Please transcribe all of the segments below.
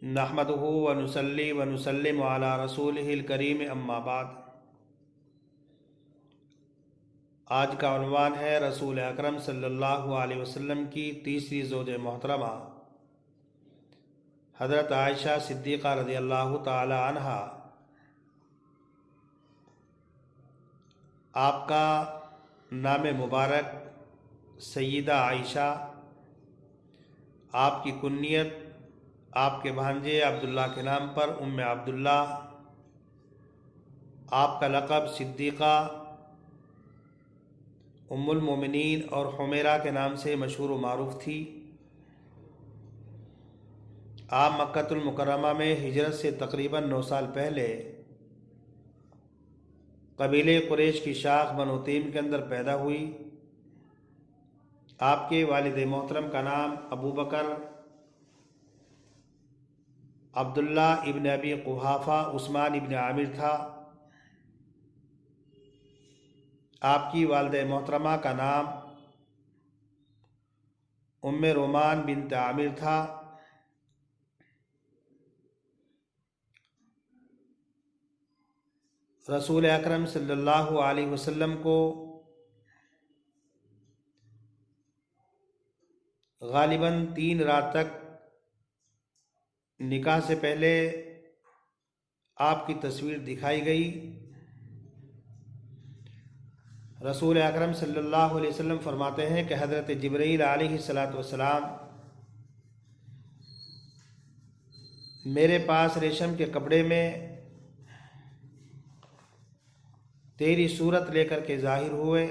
नहमदुहु व नुसल्ली व नुसल्लिमु अला रसूलिहिल करीम अम्मा बाद। आज का उन्वान है रसूल अकरम सल्लल्लाहु अलैहि वसल्लम की तीसरी ज़ौज मोहतरमा हज़रत आयशा सिद्दीक़ा रज़ियल्लाहु ताला अन्हा। आपका नाम मुबारक सय्यदा आयशा, आपकी कुन्नियत आपके भांजे अब्दुल्ला के नाम पर उम्मे अब्दुल्ला, आपका लक़ब सिद्दीक़ा उम्मुल मोमिनीन और हुमैरा के नाम से मशहूर व मारूफ थी। आप मक्कतुल मुकर्रमा में हिजरत से तकरीबन 9 साल पहले कबीले कुरैश की शाख बनु तैम के अंदर पैदा हुई। आपके वालिद मोहतरम का नाम अबू बकर अब्दुल्ला इब्न अबी कुहाफ़ा उस्मान इब्न आमिर था। आपकी वालिदा मोहतरमा का नाम उम्मे रोमान बिन्त आमिर था। रसूल अकरम सल्लल्लाहु अलैहि वसल्लम को गालिबन 3 रात तक निकाह से पहले आपकी तस्वीर दिखाई गई। रसूल अकरम सल्लल्लाहु अलैहि वसल्लम फरमाते हैं कि हज़रत जिब्रील अलैहिस्सलातु वस्सलाम मेरे पास रेशम के कपड़े में तेरी सूरत लेकर के ज़ाहिर हुए।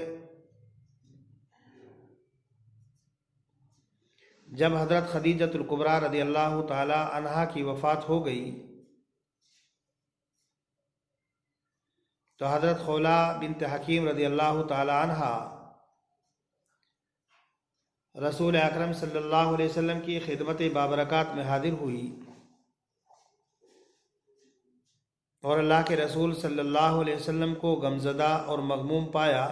जब हज़रत खदीजतुल कुबरा रज़ियल्लाहु ताला अन्हा की वफ़ात हो गई तो हज़रत खौला बिन्त हकीम रज़ियल्लाहु ताला अन्हा रसूल अकरम सल्लल्लाहु अलैहि वसल्लम की खिदमत बाबरकात में हाजिर हुई और अल्लाह के रसूल सल्लल्लाहु अलैहि वसल्लम को गमज़दा और मग़मूम पाया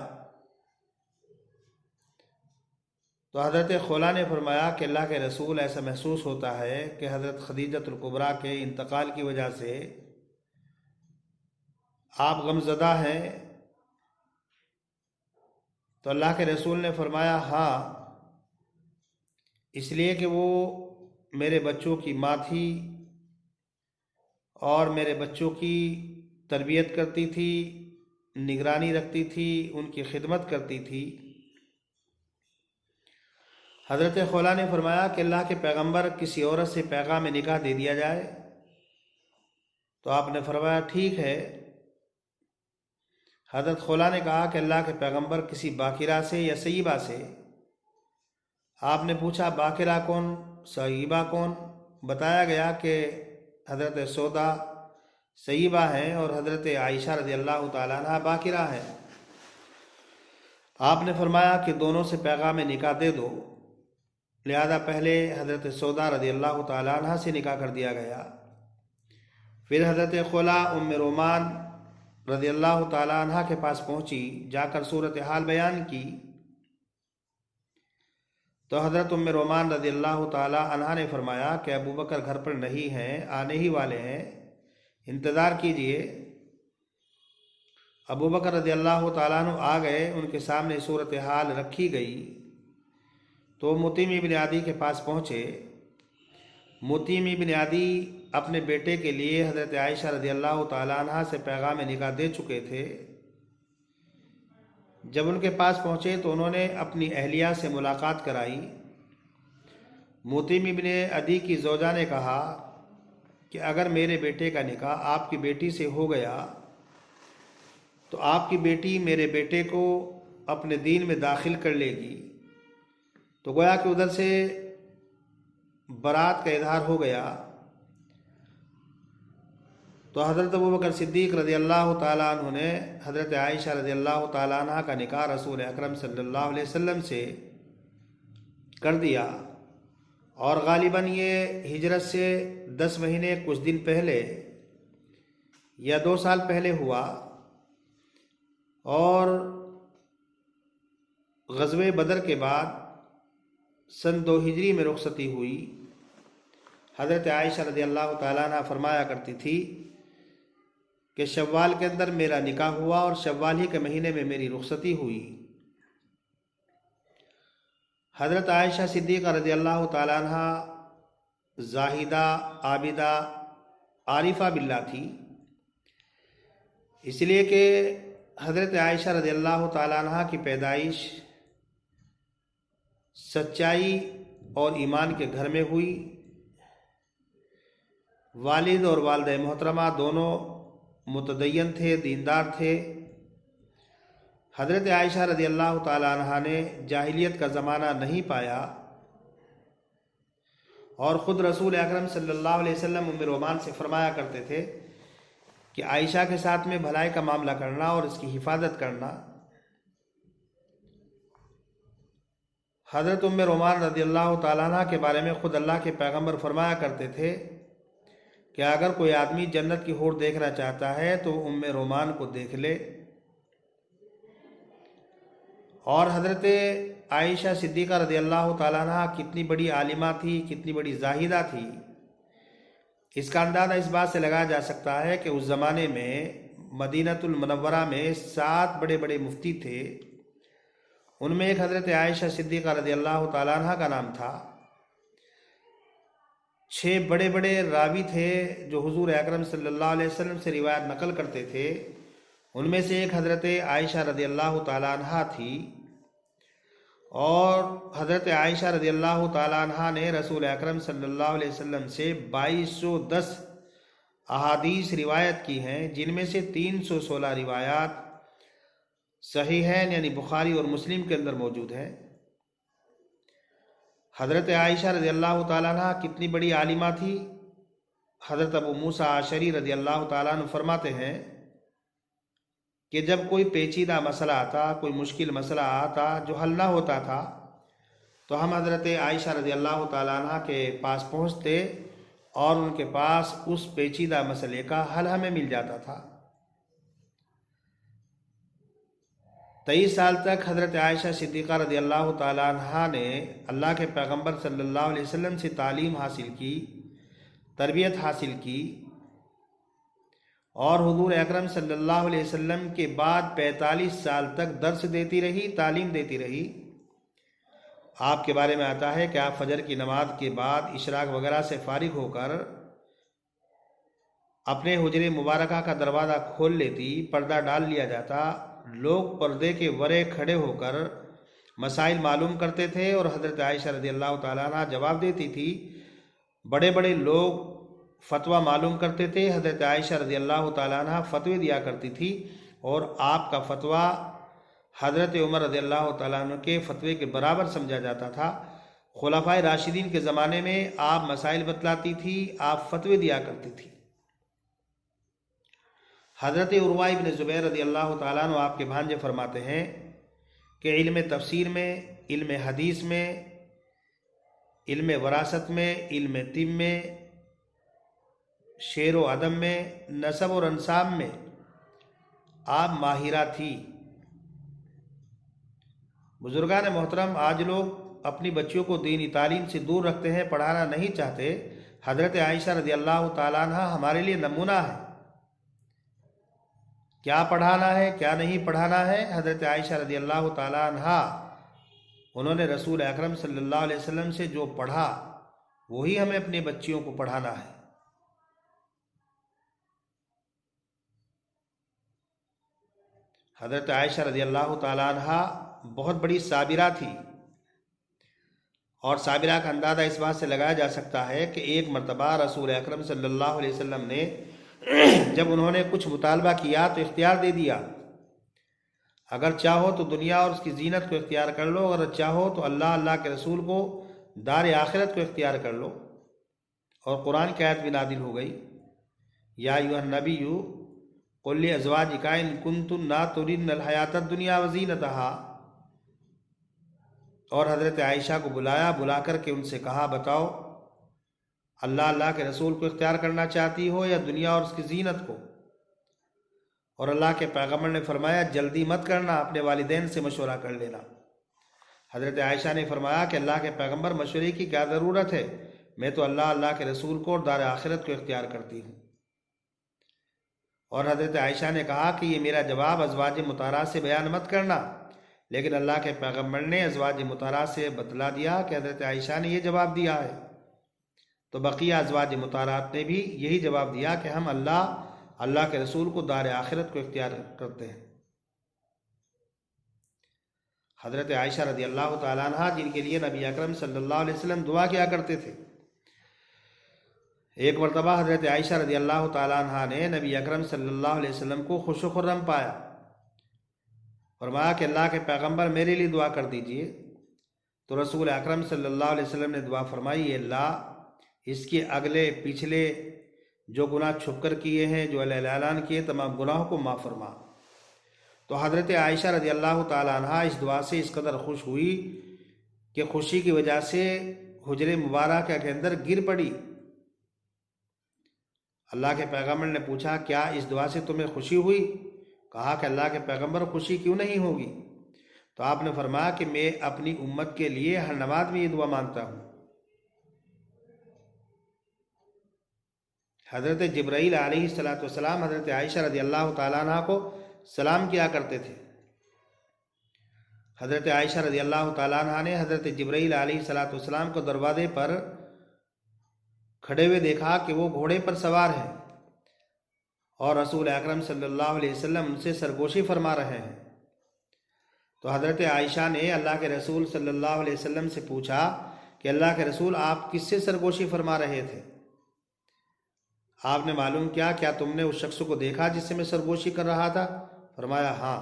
तो हज़रत खौला ने फरमाया कि अल्लाह के रसूल, ऐसा महसूस होता है कि हज़रत खदीजतुल कुबरा के इंतकाल की वजह से आप गमज़दा हैं। तो अल्लाह के रसूल ने फरमाया हाँ, इसलिए कि वो मेरे बच्चों की माँ थी और मेरे बच्चों की तरबियत करती थी, निगरानी रखती थी, उनकी खिदमत करती थी। हज़रत खौला ने फरमाया कि अल्लाह के पैगंबर, किसी औरत से पैगाम निकाह दे दिया जाए। तो आपने फरमाया ठीक है। हज़रत खौला ने कहा कि अल्लाह के पैगंबर, किसी बाकिरा से या सय्यिबा से। आपने पूछा बाकिरा कौन, सय्यिबा कौन? बताया गया कि हज़रत सौदा सय्यिबा हैं और हज़रत आयशा रज़ियल्लाहु ताला अन्हा बाकिरा हैं। आपने फरमाया कि दोनों से पैगाम निकाह दे दो। लिहाजा पहले हज़रत सौदा रज़ियल्लाहु ताला अन्हा से निकाह कर दिया गया। फिर हज़रत खौला उम्मे रोमान रज़ियल्लाहु ताला अन्हा के पास पहुंची, जाकर सूरत हाल बयान की तो हज़रत उम्मे रोमान रज़ियल्लाहु ताला अन्हा ने फरमाया कि अबू बकर घर पर नहीं हैं, आने ही वाले हैं, इंतज़ार कीजिए। अबू बकर रज़ियल्लाहु ताला अन्हु आ गए, उनके सामने सूरत हाल रखी गई तो मुतीम इब्न आदी के पास पहुँचे। मुतीम इब्न आदी अपने बेटे के लिए हज़रत आयशा रज़ियल्लाहु ताला अन्हा से पैगाम निकाह दे चुके थे। जब उनके पास पहुँचे तो उन्होंने अपनी अहलिया से मुलाकात कराई। मुतीम इब्न अदी की ज़ौजा ने कहा कि अगर मेरे बेटे का निकाह आपकी बेटी से हो गया तो आपकी बेटी मेरे बेटे को अपने दीन में दाखिल कर लेगी। तो गोया कि उधर से बरात का इजहार हो गया। तो हज़रत अबू बकर सिद्दीक़ रज़ियल्लाहु ताला अन्हु ने हज़रत आयशा रज़ियल्लाहु ताला अन्हा का निकाह रसूल अकरम सल्लल्लाहु अलैहि वसल्लम से कर दिया और गालिबन ये हिजरत से 10 महीने कुछ दिन पहले या 2 साल पहले हुआ और ग़ज़वे बदर के बाद सन 2 हिजरी में रुखसती हुई। हज़रत आयशा रज़ियल्लाहु ताला अन्हा फरमाया करती थी कि शव्वाल के अंदर मेरा निकाह हुआ और शव्वाल ही के महीने में मेरी रुखसती हुई। हज़रत आयशा सिद्दीक़ा रज़ियल्लाहु ताला अन्हा ज़ाहिदा, आबिदा, आरिफा बिल्लाह थी, इसलिए कि हज़रत आयशा रज़ियल्लाहु ताला अन्हा की पैदाइश सच्चाई और ईमान के घर में हुई। वालिद और वालिदा मोहतरमा दोनों मुतदय्यन थे, दीनदार थे। हज़रत आयशा रज़ियल्लाहु ताला अन्हा ने जाहिलियत का ज़माना नहीं पाया और ख़ुद रसूल अकरम सल्लल्लाहु अलैहि वसल्लम उम्मे रोमान से फरमाया करते थे कि आयशा के साथ में भलाई का मामला करना और इसकी हिफाजत करना। हज़रत उम्मे रोमान रज़ियल्लाहु ताला अन्हा के बारे में ख़ुद अल्लाह के पैगंबर फरमाया करते थे कि अगर कोई आदमी जन्नत की हूर देखना चाहता है तो उम्मे रोमान को देख ले। और हज़रत आयशा सिद्दीक़ा रज़ियल्लाहु ताला अन्हा कितनी बड़ी आलिमा थी, कितनी बड़ी जाहिदा थी, इसका अंदाज़ा इस बात से लगाया जा सकता है कि उस ज़माने में मदीनतुल मुनव्वरा में 7 बड़े बड़े मुफ्ती थे। उनमें एक हज़रत आयशा सिद्दीक़ा रज़ियल्लाहु ताला अन्हा का नाम था। 6 बड़े बड़े रावी थे जो हुज़ूर अकरम सल्लल्लाहु अलैहि वसल्लम से रिवायत नकल करते थे। उनमें से एक हज़रत आयशा रज़ियल्लाहु ताला अन्हा थी और हज़रत आयशा रज़ियल्लाहु ताला अन्हा ने रसूल अकरम सल्लल्लाहु अलैहि वसल्लम से 2210 अहादीस रिवायत की हैं, जिनमें से 316 रिवायात सहीहैन यानी बुखारी और मुस्लिम के अंदर मौजूद है। हज़रत आयशा रज़ियल्लाहु ताला अन्हा कितनी बड़ी आलिमा थी। हज़रत अबू मूसा आशरी रज़ियल्लाहु ताला अन्हु फरमाते हैं कि जब कोई पेचीदा मसला आता, कोई मुश्किल मसला आता जो हल ना होता था, तो हम हज़रत आयशा रज़ियल्लाहु ताला अन्हा के पास पहुँचते और उनके पास उस पेचीदा मसले का हल हमें मिल जाता था। 23 साल तक हज़रत आयशा सिद्दीक़ा रज़ियल्लाहु ताला अन्हा ने अल्लाह के पैगंबर सल्लल्लाहु अलैहि वसल्लम से तालीम हासिल की, तरबियत हासिल की और हुज़ूर अकरम सल्लल्लाहु अलैहि वसल्लम के बाद 45 साल तक दर्स देती रही, तालीम देती रही। आपके बारे में आता है कि आप फजर की नमाज के बाद इशराक वगैरह से फारिग होकर अपने हुजरे मुबारका का दरवाज़ा खोल लेती, पर्दा डाल लिया जाता, लोग पर्दे के वरे खड़े होकर मसाइल मालूम करते थे और हज़रत आयशा रज़ियल्लाहु ताला अन्हा जवाब देती थी। बड़े बड़े लोग फतवा मालूम करते थे, हज़रत आयशा रज़ियल्लाहु ताला अन्हा फतवे दिया करती थी और आपका फतवा हज़रत उमर रज़ियल्लाहु ताला अन्हु के फतवे के बराबर समझा जाता था। खुलाफाए राशिदीन के ज़माने में आप मसाइल बतलाती थी, आप फतवे दिया करती थी। हज़रत उरवा इब्न ज़ुबैर रज़ियल्लाहु ताला अन्हु आपके भांजे फरमाते हैं कि इल्म तफसीर में, इल्म हदीस में, इल्म वरासत में, इल्म तिब में, शेर व अदब में, नसब और अंसाब में आप माहिरा थी। बुजुर्गान मोहतरम, आज लोग अपनी बच्चियों को दीनी तालीम से दूर रखते हैं, पढ़ाना नहीं चाहते। हज़रत आयशा रज़ियल्लाहु ताला अन्हा हमारे लिए नमूना है, क्या पढ़ाना है क्या नहीं पढ़ाना है। हज़रत आयशा रज़ियल्लाहु ताला अन्हा उन्होंने रसूल अकरम सल्लल्लाहु अलैहि वसल्लम से जो पढ़ा वही हमें अपनी बच्चियों को पढ़ाना है। हज़रत आयशा रज़ियल्लाहु ताला अन्हा बहुत बड़ी साबिरा थी और साबिरा का अंदाज़ा इस बात से लगाया जा सकता है कि एक मरतबा रसूल अकरम सल्लल्लाहु अलैहि वसल्लम ने जब उन्होंने कुछ मुतालबा किया तो इख्तियार दे दिया, अगर चाहो तो दुनिया और उसकी जीनत को इख्तियार कर लो, अगर चाहो तो अल्लाह अल्लाह के रसूल को दार आखिरत को इख्तियार कर लो। और कुरान की आयत भी नादिल हो गई, या अय्युहन नबिय्यु कुल लि अज़वाजिका इन कुंतुन्ना तुरिदनल हयातद दुनिया व ज़ीनतहा। और हज़रत आयशा को बुलाया, बुला कर के उनसे कहा, बताओ अल्लाह अल्लाह के रसूल को इख्तियार करना चाहती हो या दुनिया और उसकी जीनत को। और अल्लाह के पैगम्बर ने फरमाया, जल्दी मत करना, अपने वालिदैन से मशवरा कर लेना। हज़रत आयशा ने फरमाया कि अल्लाह के पैगम्बर, मशवरे की क्या ज़रूरत है, मैं तो अल्लाह, अल्लाह के रसूल को और दार आखिरत को इख्तियार करती हूँ। और हज़रत आयशा ने कहा कि ये मेरा जवाब अज़वाज मुताहरात से बयान मत करना, लेकिन अल्लाह के पैगम्बर ने अज़वाज मुताहरात से बतला दिया कि हज़रत आयशा ने यह जवाब दिया है। तो बकिया अज़वाज मुताहरात ने भी यही जवाब दिया कि हम अल्लाह, अल्लाह के रसूल को दार आखिरत को इख्तियार करते हैं। हज़रत आयशा रज़ी अल्लाह तआला अन्हा, जिनके लिए नबी अकरम सल्लल्लाहु अलैहि वसल्लम दुआ किया करते थे, एक मरतबा हज़रत आयशा रज़ी अल्लाह तआला अन्हा ने नबी अकरम सल्लल्लाहु अलैहि वसल्लम को खुश व खुर्रम पाया। फरमाया कि अल्लाह के पैगम्बर मेरे लिए दुआ कर दीजिए। तो रसूल अकरम सल्लल्लाहु अलैहि वसल्लम ने दुआ फरमाई, अल्लाह इसके अगले पिछले जो गुनाह छुप कर किए हैं, जो ऐलान किए, तमाम गुनाहों को माफ़ फरमा। तो हज़रत आयशा रज़ी अल्लाह तआला अन्हा इस दुआ से इस कदर खुश हुई कि खुशी की वजह से हुजरे मुबारक के अंदर गिर पड़ी। अल्लाह के पैगम्बर ने पूछा, क्या इस दुआ से तुम्हें खुशी हुई? कहा कि अल्लाह के पैगम्बर, खुशी क्यों नहीं होगी? तो आपने फरमाया कि मैं अपनी उम्मत के लिए हर नमाज में ये दुआ मांगता हूँ। हज़रत जिब्राईल अलैहिस्सलातु वस्सलाम हज़रत आयशा रज़ी अल्लाह तआला अन्हा को सलाम किया करते थे। हज़रत आयशा रज़ी अल्लाह तआला अन्हा ने हज़रत जिब्राईल अलैहिस्सलातु वस्सलाम को दरवाजे पर खड़े हुए देखा कि वो घोड़े पर सवार हैं और रसूल अकरम सल्लल्लाहु अलैहि वसल्लम उनसे सरगोशी फरमा रहे हैं। तो हज़रत आयशा ने अल्लाह के रसूल सल्लल्लाहु अलैहि वसल्लम से पूछा कि अल्लाह के रसूल, आप किससे सरगोशी फरमा रहे थे? आपने मालूम किया, क्या तुमने उस शख्स को देखा जिससे मैं सरगोशी कर रहा था? फरमाया, हाँ।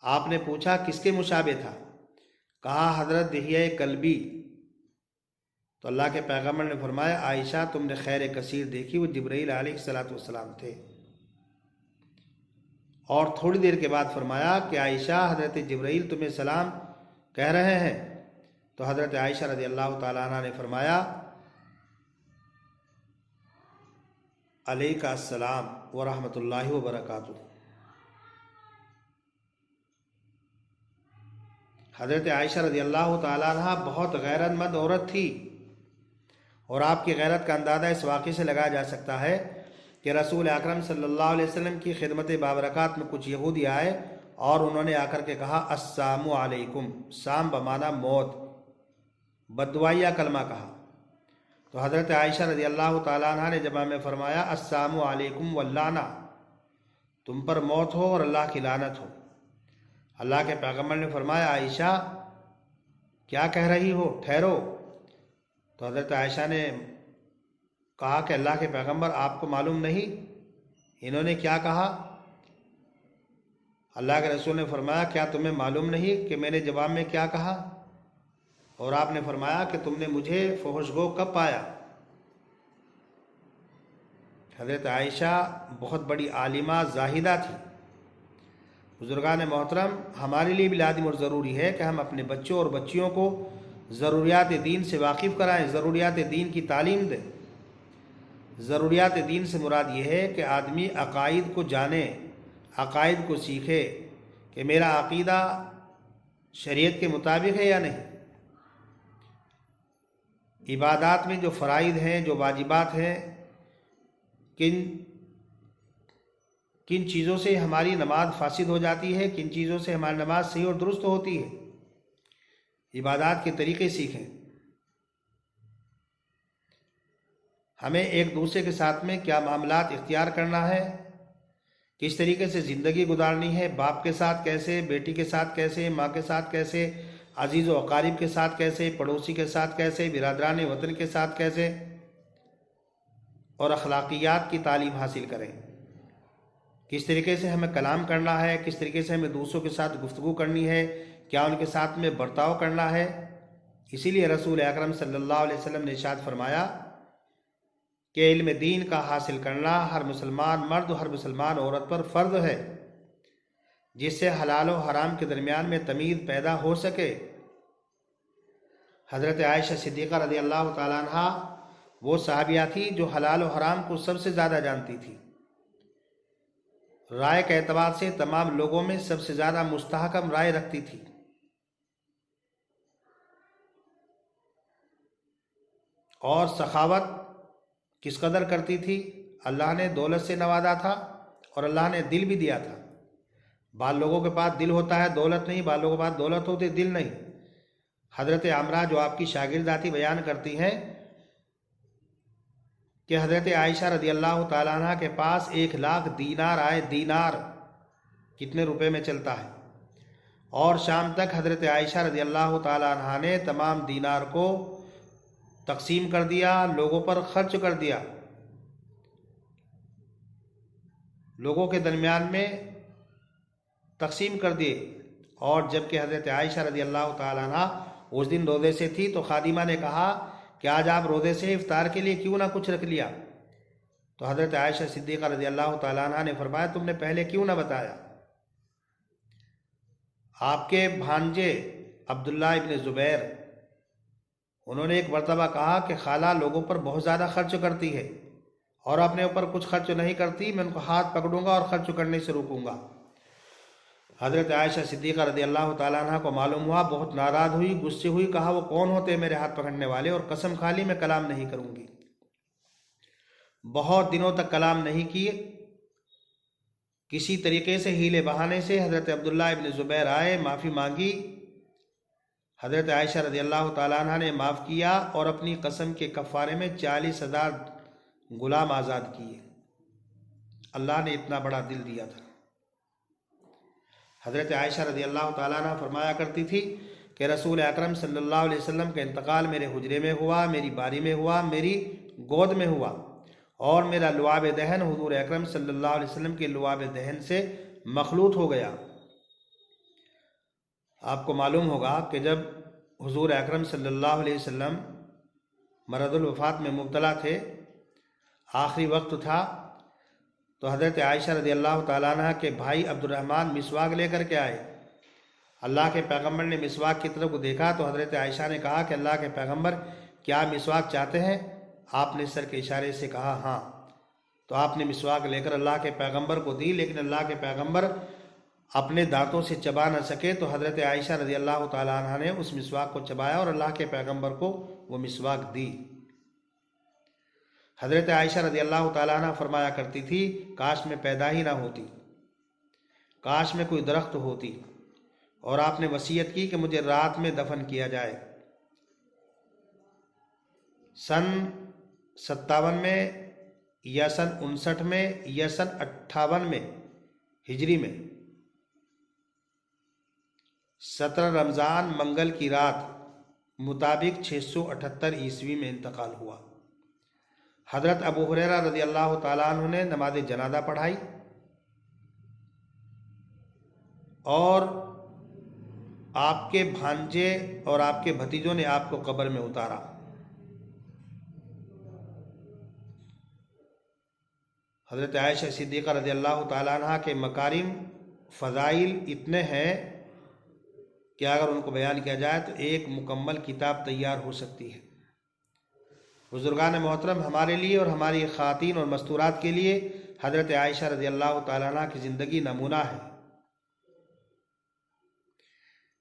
आपने पूछा, किसके मुशाबे था? कहा, हज़रत दिहिया कल्बी। तो अल्लाह के पैगम्बर ने फरमाया, आयशा, तुमने खैर कसीर देखी, वो जिब्राईल अलैहिस्सलातु वस्सलाम थे। और थोड़ी देर के बाद फरमाया कि आयशा, हज़रत जिब्राईल तुम्हें सलाम कह रहे हैं। तो हज़रत आयशा रज़ी अल्लाह तआला अन्हा ने फरमाया, अलैका अस्सलाम व रहमतुल्लाहि व बरकातुहू। हज़रत आयशा रज़ी अल्लाह तआला अन्हा बहुत गैरतमंद औरत थी और आपकी गैरत का अंदाज़ा इस वाक़े से लगाया जा सकता है कि रसूल अकरम सल्लल्लाहु अलैहि वसल्लम की खिदमत बाबरकात में कुछ यहूदी आए और उन्होंने आकर के कहा, अस्सलामु अलैकुम। साम बमाना मौत, बद्दुआया कलमा कहा। तो हज़रत आयशा रज़ी अल्लाह तआला अन्हा ने जवाब में फरमाया, अस्सलामु अलैकुम वल्लाना, तुम पर मौत हो और अल्लाह की लानत हो। अल्लाह के पैगम्बर ने फरमाया, आयशा क्या कह रही हो, ठहरो। तो हज़रत आयशा ने कहा कि अल्लाह के पैगम्बर, आपको मालूम नहीं इन्होंने क्या कहा? अल्लाह के रसूल ने फरमाया, क्या तुम्हें मालूम नहीं कि मैंने जवाब में क्या कहा? और आपने फरमाया कि तुमने मुझे फहशगो कब पाया? हज़रत आयशा बहुत बड़ी आलिमा जाहिदा थी। बुजुर्गान मोहतरम, हमारे लिए भी लाजिम और ज़रूरी है कि हम अपने बच्चों और बच्चियों को ज़रूरियात दीन से वाकिफ़ कराएँ, ज़रूरियात दीन की तालीम दें। ज़रूरियात दीन से मुराद ये है कि आदमी अकायद को जाने, अकायद को सीखे कि मेरा अक़ीदा शरीयत के मुताबिक है या नहीं। इबादात में जो फ़राइज़ हैं, जो वाजिबात हैं, किन किन चीज़ों से हमारी नमाज फासिद हो जाती है, किन चीज़ों से हमारी नमाज सही और दुरुस्त होती है, इबादात के तरीक़े सीखें। हमें एक दूसरे के साथ में क्या मामलात इख्तियार करना है, किस तरीके से ज़िंदगी गुजारनी है, बाप के साथ कैसे, बेटी के साथ कैसे, माँ के साथ कैसे, अजीज़ व अकारिब के साथ कैसे, पड़ोसी के साथ कैसे, बिरादरान वतन के साथ कैसे, और अखलाकियात की तालीम हासिल करें। किस तरीके से हमें कलाम करना है, किस तरीके से हमें दूसरों के साथ गुफ्तगू करनी है, क्या उनके साथ में बर्ताव करना है। इसीलिए रसूल अकरम सल्लल्लाहु अलैहि वसल्लम ने इरशाद फरमाया कि इल्म दीन का हासिल करना हर मुसलमान मर्द और हर मुसलमान औरत पर फ़र्ज है, जिससे हलाल और हराम के दरमियान में तमीज़ पैदा हो सके। हज़रत आयशा सिद्दीक़ा रज़ी अल्लाह तआला अन्हा वो सहाबिया थी जो हलाल और हराम को सबसे ज़्यादा जानती थी। राय के एतबार से तमाम लोगों में सबसे ज़्यादा मुस्तहकम राय रखती थी। और सखावत किस कदर करती थी। अल्लाह ने दौलत से नवाजा था और अल्लाह ने दिल भी दिया था। बाल लोगों के पास दिल होता है, दौलत नहीं। बाल लोगों के पास दौलत होती है, दिल नहीं। हज़रत आमरा जो आपकी शागिर्दाती बयान करती हैं कि हज़रत आयशा रज़ी अल्लाह ताला अन्हा के पास 1,00,000 दीनार आए। दीनार कितने रुपए में चलता है। और शाम तक हज़रत आयशा रज़ी अल्लाह ताला अन्हा ने तमाम दीनार को तकसीम कर दिया, लोगों पर खर्च कर दिया, लोगों के दरमियान में तकसीम कर दिए। और जबकि हज़रत आयशा रज़ी अल्लाह ताला अन्हा उस दिन रोज़े से थी, तो खादिमा ने कहा कि आज आप रोज़े से इफ्तार के लिए क्यों ना कुछ रख लिया। तो हज़रत आयशा सिद्दीक़ा रज़ी अल्लाह ताला अन्हा ने फरमाया, तुमने पहले क्यों ना बताया। आपके भांजे अब्दुल्ला इब्न ज़ुबैर, उन्होंने एक मरतबा कहा कि खाला लोगों पर बहुत ज़्यादा खर्च करती है और अपने ऊपर कुछ खर्च नहीं करती, मैं उनको हाथ पकड़ूंगा और खर्च करने से रोकूंगा। हज़रत आयशा सिद्दीक़ा रज़ी अल्लाह ताला अन्हा को मालूम हुआ, बहुत नाराज़ हुई, गुस्से हुई, कहा वो कौन होते हैं मेरे हाथ पकड़ने वाले, और कसम खा ली मैं कलाम नहीं करूंगी। बहुत दिनों तक कलाम नहीं किए। किसी तरीके से हीले बहाने से हज़रत अब्दुल्ला इब्न ज़ुबैर आए, माफ़ी मांगी। हज़रत आयशा रज़ी अल्लाह ताला अन्हा ने माफ़ किया और अपनी कसम के कफ़ारे में 40,000 गुलाम आज़ाद किए। अल्लाह ने इतना बड़ा दिल दिया था। हज़रत आयशा रज़ी अल्लाह ताला अन्हा फरमाया करती थी कि रसूल अकरम सल्लल्लाहु अलैहि वसल्लम का इंतकाल मेरे हुजरे में हुआ, मेरी बारी में हुआ, मेरी गोद में हुआ, और मेरा लुआब दहन हुजूर अकरम सल्लल्लाहु अलैहि वसल्लम के लुआब दहन से मखलूत हो गया। आपको मालूम होगा कि जब हुजूर अकरम सल्लल्लाहु अलैहि वसल्लम मरदुल वफ़ात में मुब्तला थे, आखिरी वक्त था, तो हज़रत आयशा रज़ी अल्लाह ताला अन्हा के भाई अब्दुर्रहमान मिसवाक लेकर के आए। अल्लाह के पैगंबर ने मिसवाक की तरफ को देखा तो हज़रत आयशा ने कहा कि अल्लाह के पैगंबर, क्या मिसवाक चाहते हैं। आपने सर के इशारे से कहा हाँ। तो आपने मिसवाक लेकर अल्लाह के पैगंबर को दी, लेकिन अल्लाह के पैगंबर अपने दांतों से चबा न सके, तो हज़रत आयशा रज़ी अल्लाह ताला अन्हा ने उस मिसवाक को चबाया और अल्लाह के पैगंबर को वो मिसवाक दी। हज़रत आयशा रज़ी अल्लाह ताला अन्हा फरमाया करती थी, काश मैं पैदा ही ना होती, काश में कोई दरख्त होती और आपने वसीयत की कि मुझे रात में दफन किया जाए। सन 57 में या सन 59 में या सन 58 में हिजरी में 17 रमज़ान मंगल की रात मुताबिक 678 ईस्वी में इंतकाल हुआ। हज़रत अबू हुरैरा रज़ी अल्लाह ताला अन्हु ने नमाज जनाजा पढ़ाई और आपके भांजे और आपके भतीजों ने आपको कब्र में उतारा। हज़रत आयशा सिद्दीक़ा रज़ी अल्लाह ताला अन्हा के मकारिम फ़ज़ाइल इतने हैं कि अगर उनको बयान किया जाए तो एक मुकम्मल किताब तैयार हो सकती है। बुज़ुर्गान मोहतरम, हमारे लिए और हमारी ख़ातीन और मस्तूरात के लिए हज़रत आयशा रज़ी अल्लाह ताला अन्हा की ज़िंदगी नमूना है।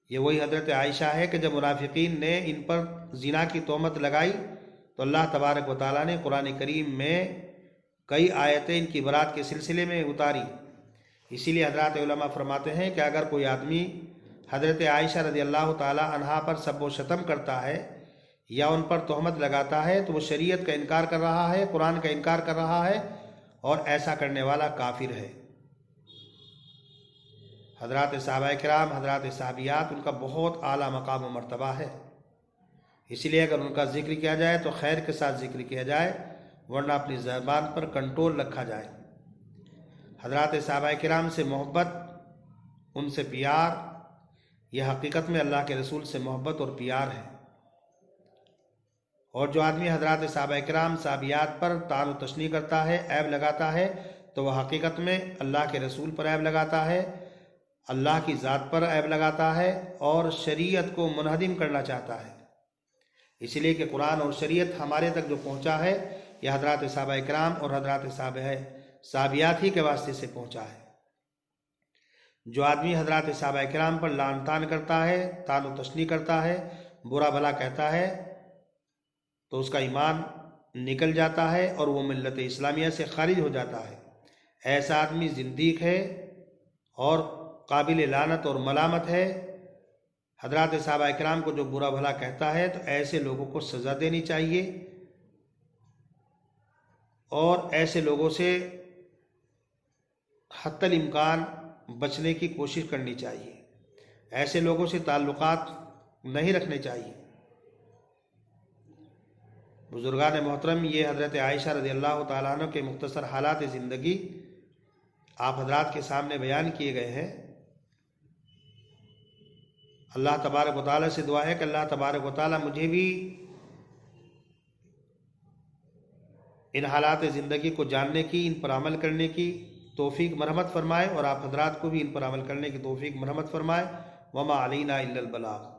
ये वही हज़रत आयशा है कि जब मुनाफिकीन ने इन पर ज़िना की तोहमत लगाई तो अल्लाह तबारक व तआला ने कुरान करीम में कई आयतें इनकी बरात के सिलसिले में उतारी। इसीलिए हज़रात उलमा फरमाते हैं कि अगर कोई आदमी हज़रत आयशा रज़ी अल्लाह ताला अन्हा पर सब व शतम करता है या उन पर तोहमत लगाता है तो वो शरीयत का इनकार कर रहा है, कुरान का इनकार कर रहा है, और ऐसा करने वाला काफिर है। हज़रात सहाबा किराम, हज़रात सहाबियात, उनका बहुत आला मकाम व मर्तबा है। इसलिए अगर उनका जिक्र किया जाए तो खैर के साथ जिक्र किया जाए, वरना अपनी ज़बान पर कंट्रोल रखा जाए। हज़रात सहाबा किराम से मोहब्बत, उनसे प्यार, यह हकीकत में अल्लाह के रसूल से मोहब्बत और प्यार है। और जो आदमी हज़रात सहाबा किराम सहाबियात पर तान व तशनी करता है, ऐब लगाता है, तो वह हकीकत में अल्लाह के रसूल पर ऐब लगाता है, अल्लाह की ज़ात पर ऐब लगाता है और शरीयत को मुनहदिम करना चाहता है। इसलिए कि कुरान और शरीयत हमारे तक जो पहुँचा है यह हज़रात सहाबा किराम और हज़रात सहाबियात ही के वास्ते से पहुँचा है। जो आदमी हज़रात सहाबा किराम पर लान तान करता है, तान व तशनी करता है, बुरा भला कहता है, तो उसका ईमान निकल जाता है और वो मिल्लत इस्लामिया से खारिज हो जाता है। ऐसा आदमी ज़िंदीक है और काबिल लानत और मलामत है। हज़रात सहाबा इकराम को जो बुरा भला कहता है तो ऐसे लोगों को सज़ा देनी चाहिए और ऐसे लोगों से हत्तल इम्कान बचने की कोशिश करनी चाहिए। ऐसे लोगों से ताल्लुकात नहीं रखने चाहिए। बुजुर्गान मोहतरम, ये हज़रत आयशा रज़ियल्लाहु ताला अन्हा के मुख्तसर हालात ज़िंदगी आप हज़रात के सामने बयान किए गए हैं। अल्लाह तबारक व तआला से दुआ है कि अल्लाह तबारक व तआला मुझे भी इन हालात ज़िंदगी को जानने की, इन पर अमल करने की तौफीक मरहमत फरमाए और आप हज़रात को भी इन पर अमल करने की तौफीक मरहमत फरमाए। वमा अलैना इल्लल बलाग।